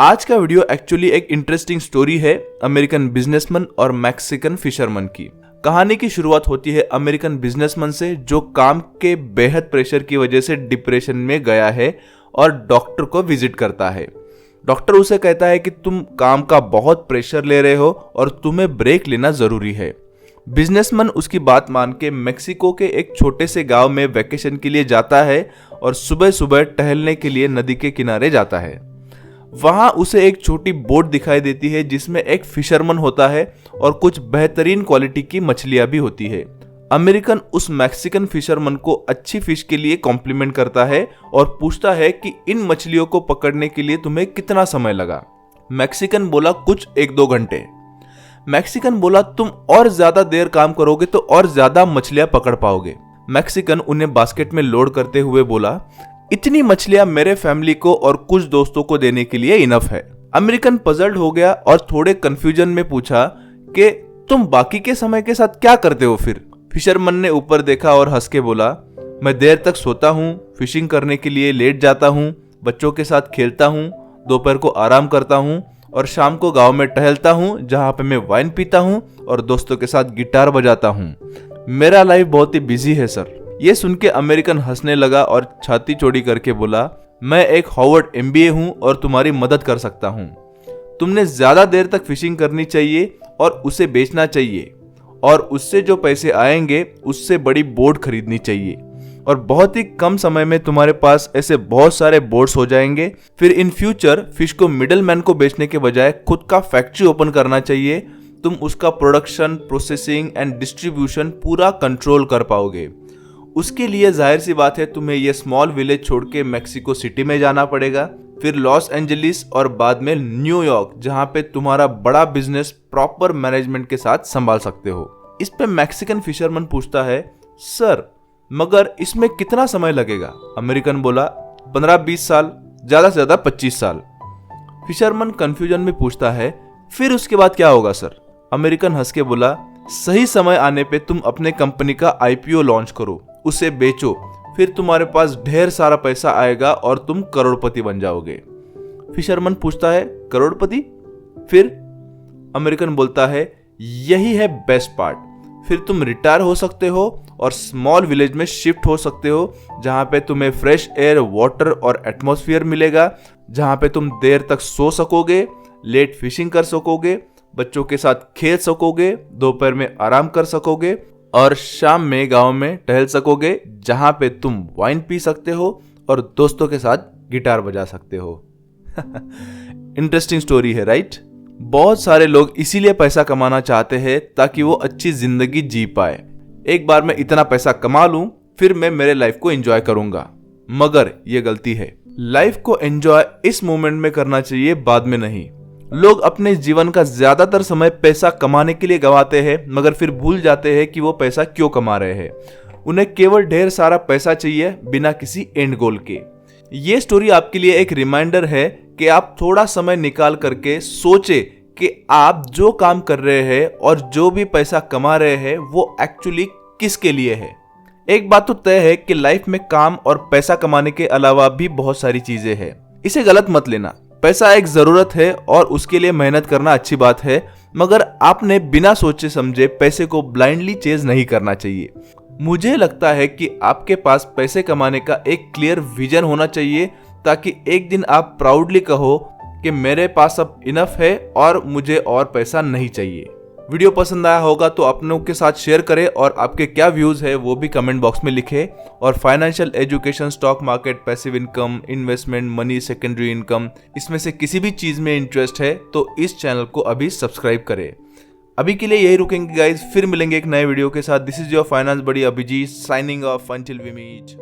आज का video actually एक इंटरेस्टिंग स्टोरी है अमेरिकन बिजनेसमैन और मैक्सिकन फिशरमैन की। कहानी की शुरुआत होती है अमेरिकन बिजनेसमैन से जो काम के बेहद प्रेशर की वजह से डिप्रेशन में गया है और डॉक्टर को विजिट करता है। डॉक्टर उसे कहता है कि तुम काम का बहुत प्रेशर ले रहे हो और तुम्हें ब्रेक लेना जरूरी है। बिजनेसमैन उसकी बात मान के मेक्सिको के एक छोटे से गांव में वैकेशन के लिए जाता है और सुबह सुबह टहलने के लिए नदी के किनारे जाता है। वहां उसे एक छोटी बोट दिखाई देती है जिसमें एक फिशरमैन होता है और कुछ बेहतरीन क्वालिटी की मछलियां भी होती है। अमेरिकन उस मैक्सिकन फिशरमैन को अच्छी फिश के लिए कॉम्प्लीमेंट करता है और पूछता है कि इन मछलियों को पकड़ने के लिए तुम्हें कितना समय लगा। मैक्सिकन बोला कुछ 1-2 घंटे। मैक्सिकन बोला तुम और ज्यादा देर काम करोगे तो और ज्यादा मछलियां पकड़ पाओगे। मैक्सिकन उन्हें बास्केट में लोड करते हुए बोला इतनी मछलियां मेरे फैमिली को और कुछ दोस्तों को देने के लिए इनफ है। अमेरिकन पजल्ड हो गया और थोड़े कंफ्यूजन में पूछा कि तुम बाकी के समय के साथ क्या करते हो फिर। फिशरमैन ने ऊपर देखा और हंस के बोला मैं देर तक सोता हूँ, फिशिंग करने के लिए लेट जाता हूँ, बच्चों के साथ खेलता हूँ, दोपहर को आराम करता हूँ और शाम को गाँव में टहलता हूँ जहाँ पे मैं वाइन पीता हूँ और दोस्तों के साथ गिटार बजाता हूँ। मेरा लाइफ बहुत ही बिजी है सर। ये सुन के अमेरिकन हंसने लगा और छाती चौड़ी करके बोला मैं एक हार्वर्ड MBA हूँ और तुम्हारी मदद कर सकता हूँ। तुमने ज्यादा देर तक फिशिंग करनी चाहिए और उसे बेचना चाहिए और उससे जो पैसे आएंगे उससे बड़ी बोट खरीदनी चाहिए और बहुत ही कम समय में तुम्हारे पास ऐसे बहुत सारे बोट्स हो जाएंगे। फिर इन फ्यूचर फिश को मिडल मैन को बेचने के बजाय खुद का फैक्ट्री ओपन करना चाहिए। तुम उसका प्रोडक्शन, प्रोसेसिंग एंड डिस्ट्रीब्यूशन पूरा कंट्रोल कर पाओगे। उसके लिए जाहिर सी बात है तुम्हें यह स्मॉल विलेज छोड़ के मैक्सिको सिटी में जाना पड़ेगा, फिर लॉस एंजलिस और बाद में न्यूयॉर्क जहां पे तुम्हारा बड़ा बिजनेस प्रॉपर मैनेजमेंट के साथ संभाल सकते हो। इस पे मैक्सिकन फिशरमैन पूछता है सर मगर इसमें कितना समय लगेगा। अमेरिकन बोला 15-20 साल, ज्यादा से ज्यादा 25 साल। फिशरमैन कंफ्यूजन में पूछता है फिर उसके बाद क्या होगा सर। अमेरिकन हंस के बोला सही समय आने पे तुम अपने कंपनी का IPO लॉन्च करो, उसे बेचो, फिर तुम्हारे पास ढेर सारा पैसा आएगा और तुम करोड़पति बन जाओगे। फिशरमैन पूछता है करोड़पति फिर। अमेरिकन बोलता है यही है बेस्ट पार्ट, फिर तुम रिटायर हो सकते हो और स्मॉल विलेज में शिफ्ट हो सकते हो जहां पे तुम्हें फ्रेश एयर, वाटर और एटमॉस्फेयर मिलेगा, जहां पे तुम देर तक सो सकोगे, लेट फिशिंग कर सकोगे, बच्चों के साथ खेल सकोगे, दोपहर में आराम कर सकोगे और शाम में गांव में टहल सकोगे जहां पे तुम वाइन पी सकते हो और दोस्तों के साथ गिटार बजा सकते हो। इंटरेस्टिंग स्टोरी है राइट। बहुत सारे लोग इसीलिए पैसा कमाना चाहते हैं ताकि वो अच्छी जिंदगी जी पाए। एक बार मैं इतना पैसा कमा लूं फिर मैं मेरे लाइफ को एंजॉय करूंगा, मगर ये गलती है। लाइफ को एंजॉय इस मोमेंट में करना चाहिए, बाद में नहीं। लोग अपने जीवन का ज्यादातर समय पैसा कमाने के लिए गंवाते हैं मगर फिर भूल जाते हैं कि वो पैसा क्यों कमा रहे हैं। उन्हें केवल ढेर सारा पैसा चाहिए बिना किसी एंड गोल के। ये स्टोरी आपके लिए एक रिमाइंडर है कि आप थोड़ा समय निकाल करके सोचे कि आप जो काम कर रहे हैं और जो भी पैसा कमा रहे हैं वो एक्चुअली किसके लिए है। एक बात तो तय है कि लाइफ में काम और पैसा कमाने के अलावा भी बहुत सारी चीजें हैं, इसे गलत मत लेना। पैसा एक जरूरत है और उसके लिए मेहनत करना अच्छी बात है, मगर आपने बिना सोचे समझे पैसे को ब्लाइंडली चेज नहीं करना चाहिए। मुझे लगता है कि आपके पास पैसे कमाने का एक क्लियर विजन होना चाहिए ताकि एक दिन आप प्राउडली कहो कि मेरे पास अब इनफ है और मुझे और पैसा नहीं चाहिए। वीडियो पसंद आया होगा तो अपनों के साथ शेयर करें और आपके क्या व्यूज है वो भी कमेंट बॉक्स में लिखें। और financial education, stock market, passive income, investment, money, secondary income, इसमें से किसी भी चीज में इंटरेस्ट है तो इस चैनल को अभी सब्सक्राइब करें। अभी के लिए यही रुकेंगे गाइज, फिर मिलेंगे एक नए वीडियो के साथ। This is your finance buddy Abhijeet signing off until we meet.